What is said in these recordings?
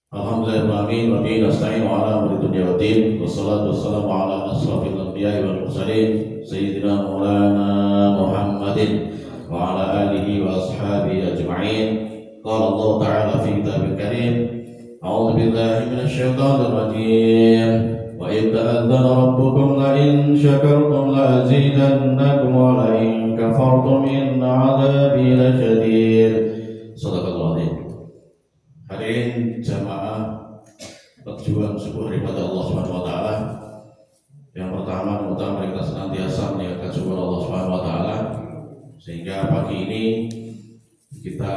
Alhamdulillahirrahmanirrahim. Wa bihi nasta'inu ala umuri dunya waddin. Wassalatu wassalamu ala asrafil anbiya'i wal mursalin sayyidina maulana Muhammadin wa ala alihi wa ashabihi ajma'in. Qala Allah ta'ala fi kitabil karim. A'udzu billahi minasy syaithanir rajim. Wa idh ta'adzana rabbukum la in syakartum la azidannakum wa la in kafartum inna 'adzabi lasyadid. Shadaqallahul azim. Hadirin jamaah perjuangan subuh daripada Allah Subhanahu wa taala. Yang pertama dan utama kita senantiasa meningkatkan syukur Allah Subhanahu wa taala sehingga pagi ini kita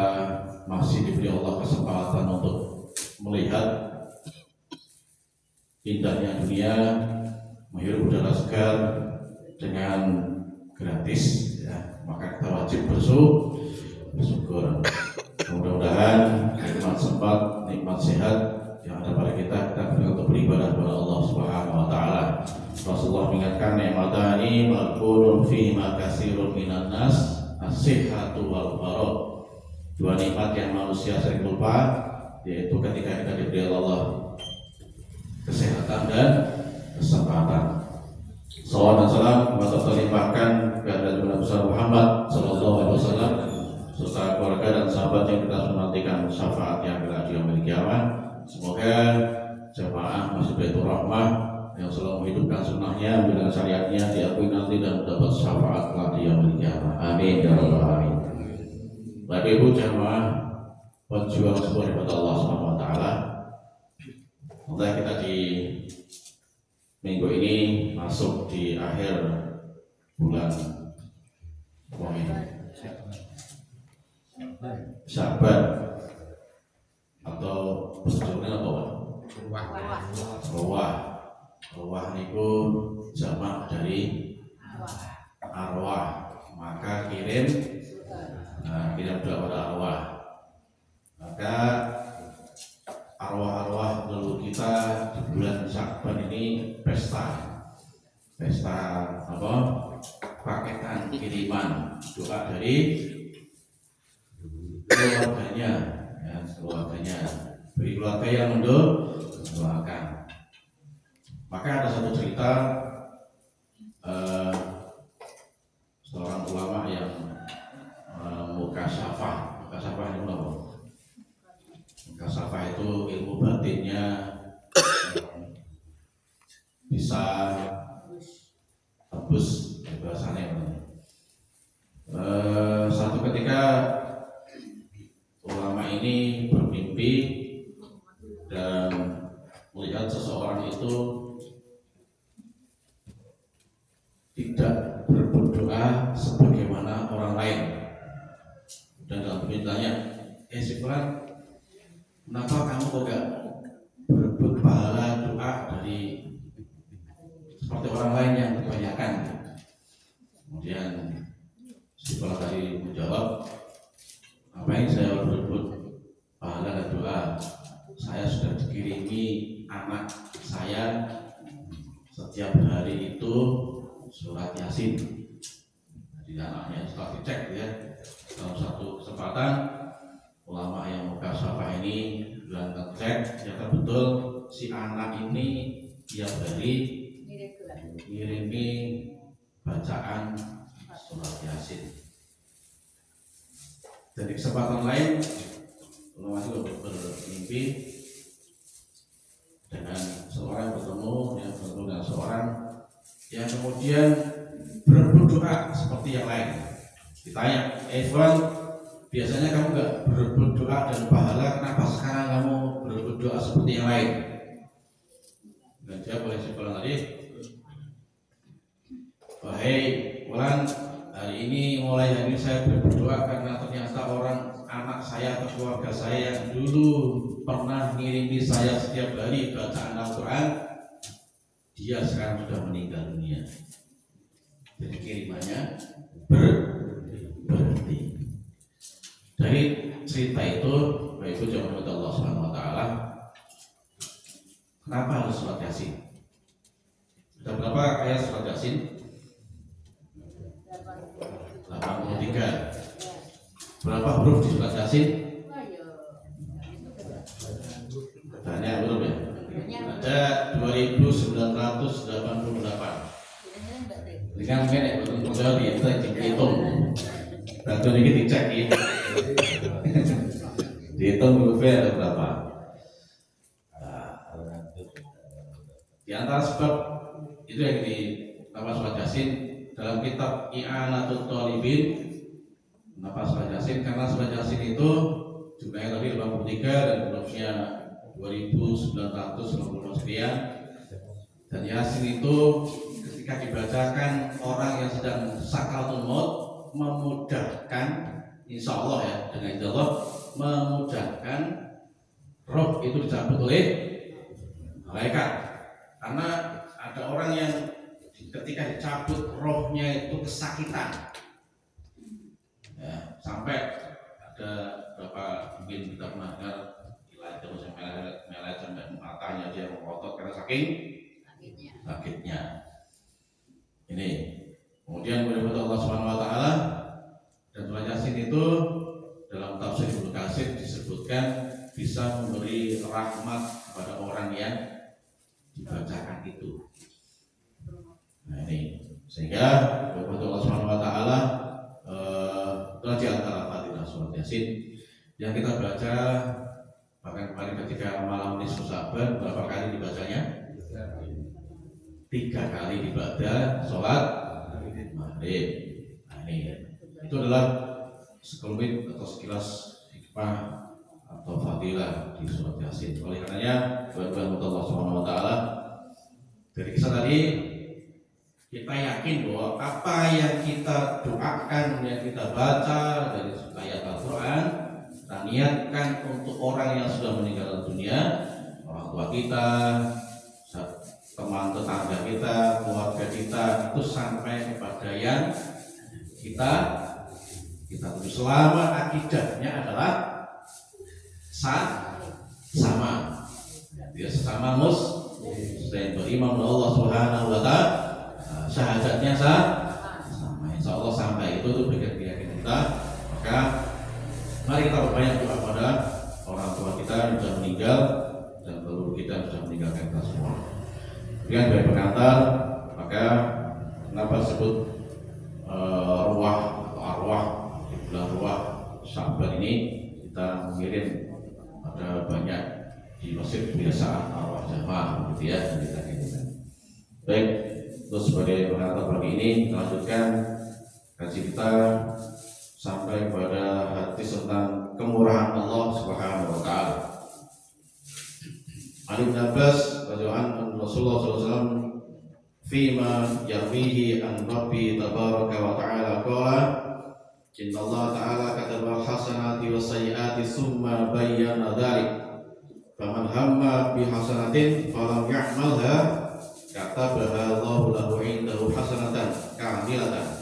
masih diberi Allah kesempatan untuk melihat indahnya dunia, menghirup udara segar dengan gratis ya. Maka kita wajib bersyukur. Mudah-mudahan nikmat sempat, nikmat sehat yang ada pada kita berikan untuk beribadah kepada Allah Subhanahu wa taala. Rasulullah mengingatkan ni'matani malkunun fi ma katsirun minan nas as-sihhatu wal faragh. Dua nikmat yang manusia sering lupa, yaitu ketika kita diberi Allah kesehatan dan kesempatan. Salawat dan salam terlimpahkan kepada Nabi Muhammad sallallahu alaihi wasallam serta keluarga dan sahabat yang kita menantikan syafaat yang kelak di yaumil qiyamah. Semoga jemaah Masjid Baitur Rahmah yang selalu menghidupkan sunnahnya, menjalankan syariatnya diakui nanti dan mendapat syafaat kelak di yaumil qiyamah. Amin ya rabbal alamin. Bapak Ibu jemaah pejuang sebuah daripada Allah Subhanahu wa taala. Semoga kita di minggu ini masuk di akhir bulan Sya'ban atau sebetulnya apa? Ruwah niku jamak dari arwah. Maka kirim doa pada arwah. Maka arwah-arwah leluhur kita di bulan Sya'ban ini pesta apa? Paketan kiriman doa dari keluarganya, beri keluarga yang mendoakan. Maka ada satu cerita seorang ulama yang mukasyafah itu apa? Mukasyafah itu ilmu batinnya bisa tembus bahasanya. Satu ketika ulama ini bermimpi dan melihat seseorang itu tidak berdoa sebagaimana orang lain. Dan dalam mimpi tanya, si fulan, kenapa kamu tidak berbuat pahala doa dari seperti orang lain yang kebanyakan? Kemudian si fulan tadi menjawab, apa yang saya berbuat pahala dan doa? Saya sudah dikirimi anak saya setiap hari itu surat Yasin. Jadi anaknya setelah dicek ya, dalam satu kesempatan ulama yang mukasyafah ini bilang cek, ternyata betul si anak ini tiap hari kirimi bacaan surat Yasin. Dan di kesempatan lain ulama juga bermimpi dengan seorang bertemu dengan seorang yang kemudian berdoa seperti yang lain. Ditanya, Evan, biasanya kamu gak berdoa dan pahala, kenapa sekarang kamu berdoa seperti yang lain? Dan jawab oleh si Fulan tadi, wahai Fulan, hari ini mulai hari ini saya berdoa karena ternyata anak saya atau keluarga saya yang dulu pernah ngirimi saya setiap hari bacaan Al-Quran, dia sekarang sudah meninggal dunia. Jadi kirimannya berhenti. Dari cerita itu, yaitu jawaban Allah Subhanahu wa taala, kenapa harus surat Yasin? Sudah berapa ayat surat Yasin? 83. Berapa huruf di surat Yasin? Banyak belum ya? Ada 2.988. Dengan mungkin ya, betul betul kita dihitung. Tentu ini dicek ya. Dihitung dulu ada berapa. Di antara sebab itu yang di Nafas Surat Yasin dalam kitab I'anatul Thalibin, Nafas Surat Yasin, karena Surat Yasin itu jumlahnya tadi 83 dan hurufnya 2.990 sekian. Dan Yasin itu ketika dibacakan orang yang sedang sakaratul maut memudahkan, insya Allah ya, dengan insya Allah memudahkan roh itu dicabut oleh malaikat. Karena ada orang yang ketika dicabut rohnya itu kesakitan ya, sampai ada beberapa mungkin kita pernah dengar terus melet sampai matanya dia melotot karena saking sakitnya. Ini kemudian menurut Allah Subhanahu Wa Taala dan Surat Yasin itu dalam tafsir Ibnu Katsir disebutkan bisa memberi rahmat kepada orang yang dibacakan itu. Nah ini sehingga menurut Allah Subhanahu Wa Taala itu di antara Fatihah Surat Yasin yang kita baca. Bahkan kemarin ketika malam nisfu Sa'ban berapa kali dibacanya? 3 kali dibaca sholat maghrib. Nah ini itu adalah sekelumit atau sekilas hikmah atau fadilah di Surat Yasin. Oleh karenanya tuan-tuan Allah Subhanahu Wa Taala, dari kisah tadi kita yakin bahwa apa yang kita doakan, yang kita baca dari ayat Al-Quran, kita niatkan untuk orang yang sudah meninggal dunia, orang tua kita, teman tetangga kita, keluarga kita, itu sampai kepada yang kita tuju. Selama akidahnya adalah sama, dia sesama muslim beriman kepada Allah Subhanahu Wa Taala, syahadatnya sama. Insya Allah sampai itu tuh berikan keyakinan kita. Maka mari kita berbanyak doa pada orang tua kita yang sudah meninggal dan leluhur kita yang sudah meninggalkan kita semua. Dengan sebagai pengantar, maka kenapa disebut ruah atau arwah di bulan ruah Sya'ban ini kita mengirim ada banyak di masjid kebiasaan arwah jamaah gitu ya, dan kita kirimkan. Baik, terus sebagai pengantar pagi ini kita lanjutkan kaji kita sampai pada hadis tentang kemurahan Allah Subhanahu Wa Taala. Ali bin Abbas radhiyallahu anhu Rasulullah SAW fima yarwihi an Rabbi tabaraka wa ta'ala qala inna Allah ta'ala kataba hasanati wa sayyiati summa bayyana dhalik faman hamma bi hasanatin falam ya'malha katabaha Allahu lahu indahu hasanatan kamilatan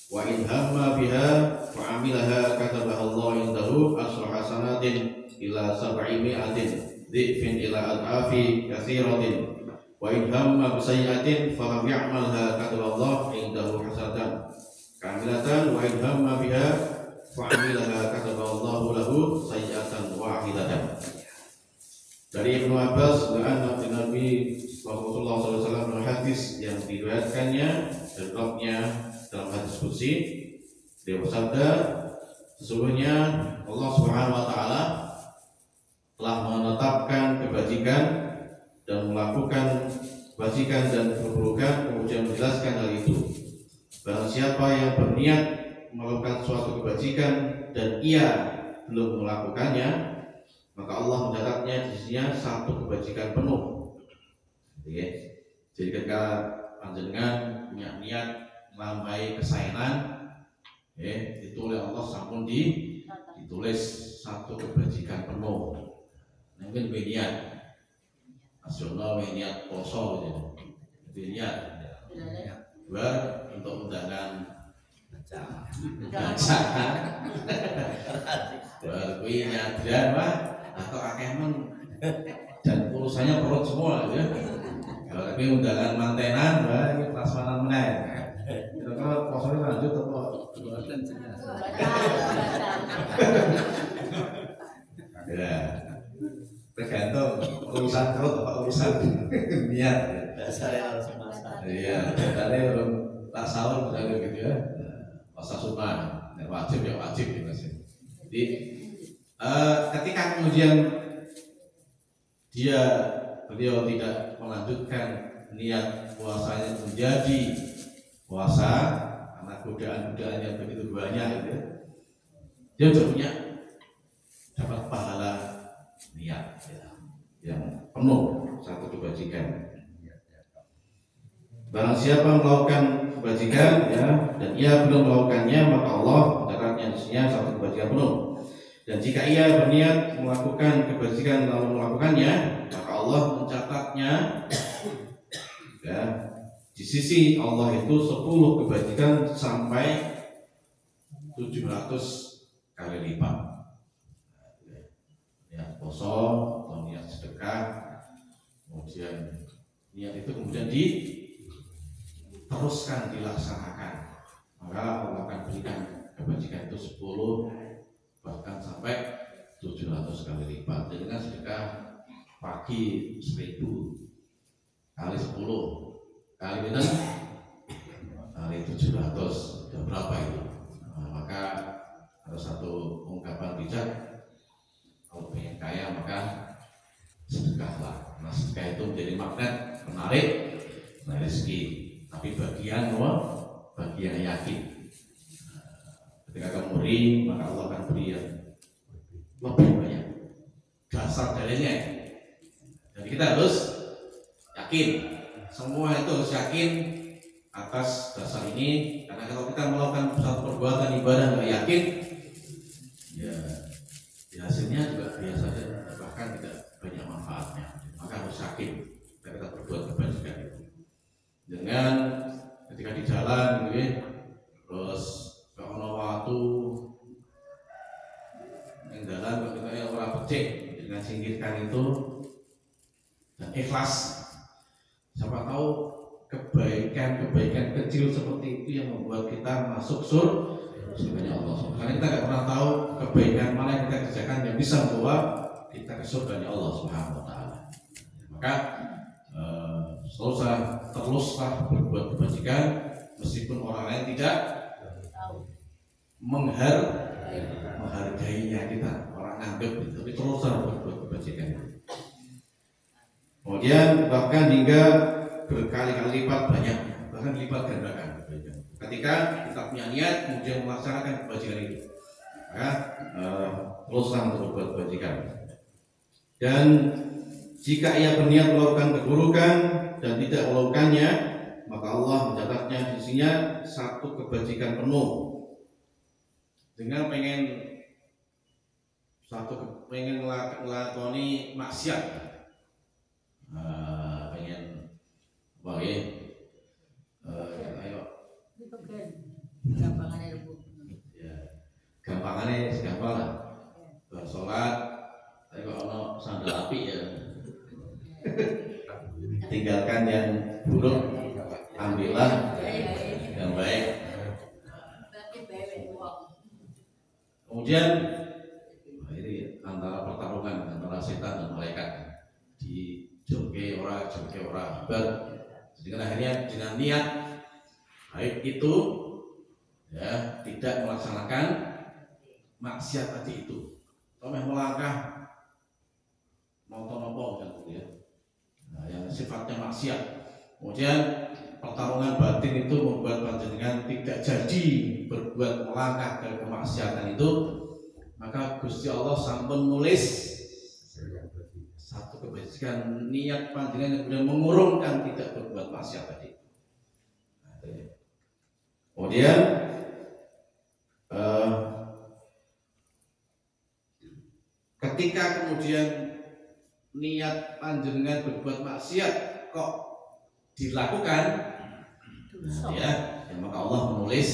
wa in hamma biha fa amilaha katabaha Allahu indahu asra hasanatin ila 700 dhifin ila ad'afi katsiratin wa in hamma bi sayyi'atin falam ya'malha kataballahu indahu hasanatan kamilatan wa in hamma biha fa 'amilaha kataballahu lahu sayyi'atan wahidatan. Dari Ibnu Abbas dan Nabi Rasulullah SAW dalam hadis yang diriwayatkannya dan blognya dalam hadis qudsi, dia bersabda, sesungguhnya Allah Subhanahu Wa Taala telah menetapkan kebajikan dan melakukan kebajikan dan keburukan, kemudian menjelaskan hal itu. Barang siapa yang berniat melakukan suatu kebajikan dan ia belum melakukannya, maka Allah mencatatnya di sisinya satu kebajikan penuh. Jadi ketika panjenengan punya niat melambai kesayangan, itu oleh Allah sampun ditulis satu kebajikan penuh. Mungkin niat nasional, niat poso gitu. Niat buat untuk undangan baca berkuih nyadran mah atau akemen dan urusannya perut semua ya. Kalau tapi undangan mantenan wah ini prasmanan meneh. Kalau posone lanjut apa? Ya tergantung urusan kalau bapak urusan niat ya. Dasarnya harus masak. Iya, dasarnya belum tak sahur misalnya gitu ya. Puasa sunnah, yang wajib ya wajib gitu sih. Jadi ketika kemudian beliau tidak melanjutkan niat puasanya menjadi puasa karena godaan-godaan yang begitu banyak gitu ya. Dia sudah punya dapat pahala niat ya, yang penuh satu kebajikan. Barang siapa melakukan kebajikan ya, dan ia belum melakukannya, maka Allah mencatatnya isinya satu kebajikan penuh. Dan jika ia berniat melakukan kebajikan lalu melakukannya, maka Allah mencatatnya ya, di sisi Allah itu 10 kebajikan sampai 700 kali lipat. Niat poso atau niat sedekah, kemudian niat itu kemudian diteruskan dilaksanakan, maka Allah akan berikan kebajikan itu 10 bahkan sampai 700 kali lipat. Jadi kan sedekah pagi 1000 kali 10 kali itu kali 700 sudah berapa itu? Maka ada satu ungkapan bijak, kalau pengen kaya maka sedekahlah. Nah, sedekah itu menjadi magnet menarik rezeki. Tapi bagian yang yakin. Ketika kamu beri, maka Allah akan beri yang lebih banyak. Dasar dalilnya. Jadi kita harus yakin. Semua itu harus yakin atas dasar ini. Karena kalau kita melakukan satu perbuatan ibadah nggak yakin, ya hasilnya juga biasa saja, bahkan tidak banyak manfaatnya. Maka harus yakin kita berbuat kebajikan itu. Dengan ketika di jalan gitu ya, terus kalau waktu yang jalan ketika orang becek dengan singkirkan itu dan ikhlas. Siapa tahu kebaikan kecil seperti itu yang membuat kita masuk surganya Allah. Karena kita tidak pernah tahu kebaikan mana yang kita kerjakan yang bisa membawa kita ke surganya Allah Subhanahu Wa Taala. Maka teruslah berbuat kebajikan meskipun orang lain tidak menghargainya kita, orang anggap itu, tapi teruslah berbuat kebajikan. Kemudian bahkan hingga berkali-kali lipat banyak, bahkan lipat gandakan kebaikan. Ketika kita punya niat kemudian melaksanakan kebajikan itu, maka teruslah untuk berbuat kebajikan. Dan jika ia berniat melakukan keburukan dan tidak melakukannya, maka Allah mencatatnya di sisinya satu kebajikan penuh. Dengan pengen ngelakoni maksiat, pengen ayo gampangannya segampang lah bersolat, tapi kalau ono sandal api ya tinggalkan yang buruk, ambillah yang baik. Kemudian ini antara pertarungan antara setan dan malaikat di joke ora jadi kan akhirnya dengan niat baik itu ya tidak melaksanakan maksiat tadi itu, atau melangkah nopo kan ya, nah, yang sifatnya maksiat. Kemudian pertarungan batin itu membuat panjenengan tidak jadi berbuat melangkah ke kemaksiatan itu, maka Gusti Allah sampun nulis satu kebajikan niat panjenengan yang kemudian mengurungkan tidak berbuat maksiat tadi. Kemudian ketika kemudian niat panjenengan berbuat maksiat kok dilakukan, ya maka Allah menulis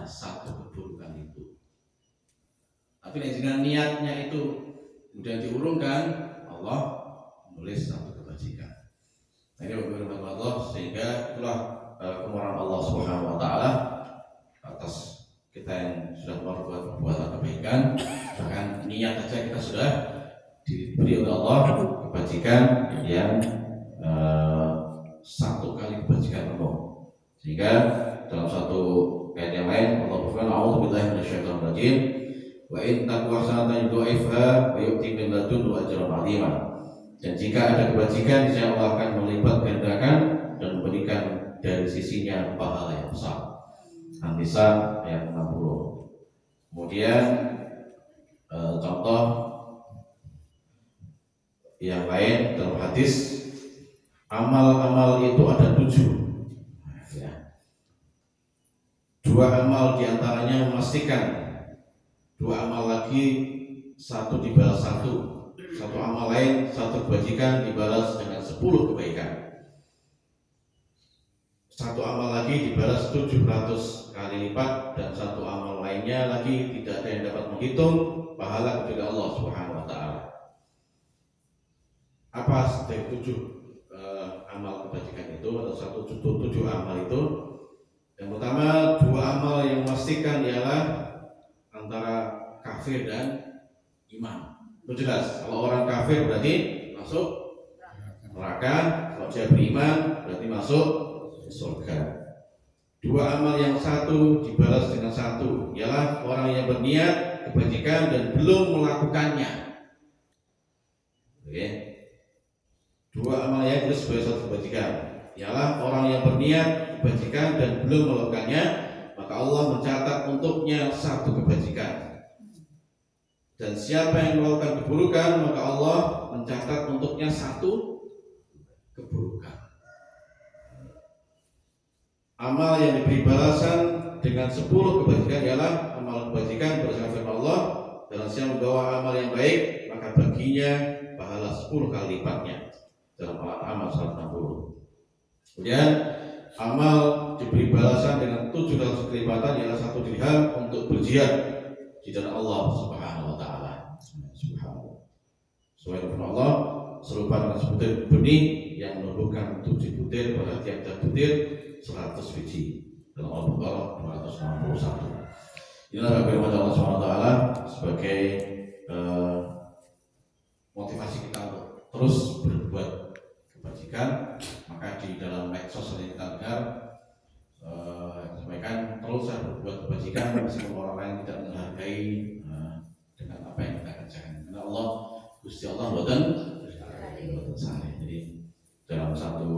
satu keburukan itu. Tapi dengan niatnya itu kemudian diurungkan, Allah menulis satu kebajikan. Ini beberapa Allah, sehingga itulah kemurahan Allah Subhanahu Wa Taala atas kita yang sudah berbuat perbuatan kebaikan. Bahkan niat saja kita sudah diberi oleh Allah kebajikan. kebajikan yang satu kali kebajikan penuh. Sehingga dalam satu ayat yang lain Allah berfirman, a'udzubillahi minasyaitonir rajim, wa in taku hasanatan yudha'ifha wa yu'ti min ladunhu ajran 'azima. Dan jika ada kebajikan, niscaya Allah akan melipat gandakan dan memberikan dari sisinya pahala yang besar. An-Nisa ayat 60. Kemudian contoh yang lain dalam hadis, amal-amal itu ada 7. Ya. 2 amal diantaranya memastikan, 2 amal lagi satu dibalas satu amal lain, satu kebajikan dibalas dengan 10 kebaikan. 1 amal lagi dibalas 700 kali lipat, dan 1 amal lainnya lagi tidak ada yang dapat menghitung pahala kepada Allah Subhanahu wa taala. Apa dari 7 amal kebajikan itu, atau 7 amal itu? Yang pertama, 2 amal yang memastikan ialah antara kafir dan iman. Itu jelas, kalau orang kafir berarti masuk neraka, kalau dia beriman berarti masuk surga. 2 amal yang satu dibalas dengan 1, ialah orang yang berniat kebajikan dan belum melakukannya. Oke. 2 amal yang itu sebagai 1 kebajikan, ialah orang yang berniat kebajikan dan belum melakukannya, maka Allah mencatat untuknya 1 kebajikan. Dan siapa yang melakukan keburukan, maka Allah mencatat untuknya 1 keburukan. Amal yang diberi balasan dengan 10 kebajikan ialah amal kebajikan berdasarkan firman Allah, dan siapa membawa amal yang baik, maka baginya pahala 10 kali lipatnya dalam amal 160. Kemudian amal diberi balasan dengan 700 kelipatan ialah 1 dirham untuk berjihad di jalan Allah Subhanahu wa taala. Subhanallah. Sesuai dengan Allah, serupa dengan sebutir benih yang menumbuhkan 7 butir, pada tiap-tiap butir 100 biji. Dalam Al-Baqarah 261. Inilah firman Allah Subhanahu wa taala sebagai motivasi kita untuk terus berbuat kebajikan. Maka di dalam medsos yang kita dengar sampaikan, terus berbuat kebajikan meskipun orang lain tidak menghargai dengan apa yang kita kerjakan. Karena Allah, Gusti Allah buatan saleh. Jadi dalam satu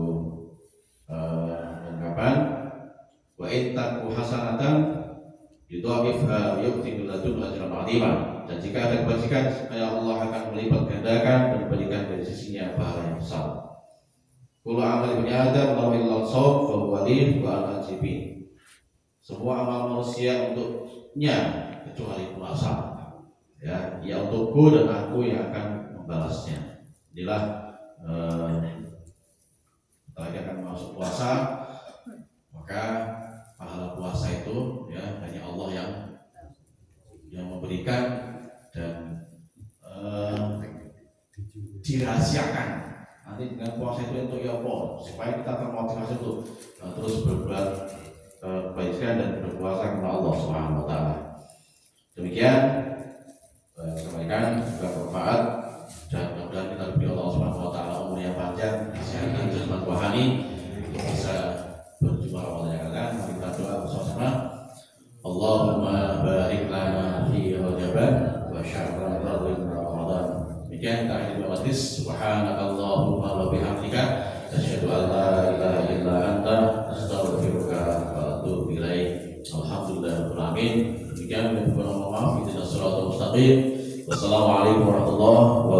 ungkapan, wa in taku hasanatan yudha'ifha yu'ti min ladunhu ajran 'azima. Dan jika ada kebajikan, Allah akan melipat gandakan dan memberikan dari sisinya pahala yang besar. Kullu amal ibni Adam lahu illa shaum fa huwa li wa ana ajibin. Semua amal manusia untuknya kecuali puasa. Ya, untukku dan aku yang akan membalasnya. Inilah lagi akan masuk puasa, maka pahala puasa itu ya hanya Allah yang memberikan dan dirahasiakan. Nanti dengan puasa itu untuk ya Allah, supaya kita termotivasi untuk terus berbuat kebaikan dan berpuasa kepada Allah Subhanahu wa taala. Demikian sampaikan juga bermanfaat, dan mudah-mudahan kita diberi Allah Subhanahu wa taala umur yang panjang, kesehatan jasmani rohani untuk bisa berjumpa Ramadan yang akan. Mari kita doa bersama-sama. Allahumma barik lana fi Rajaban wa sya'ban Ramadan. Demikian kita akhiri majlis. Subhanakallahumma wa bihamdika asyhadu an la ilaha illa anta astaghfiruka wa atubu ilaik. Alhamdulillahirabbil alamin. Demikian, mohon maaf, ihdinas siratal mustaqim. Wassalamualaikum warahmatullahi wabarakatuh.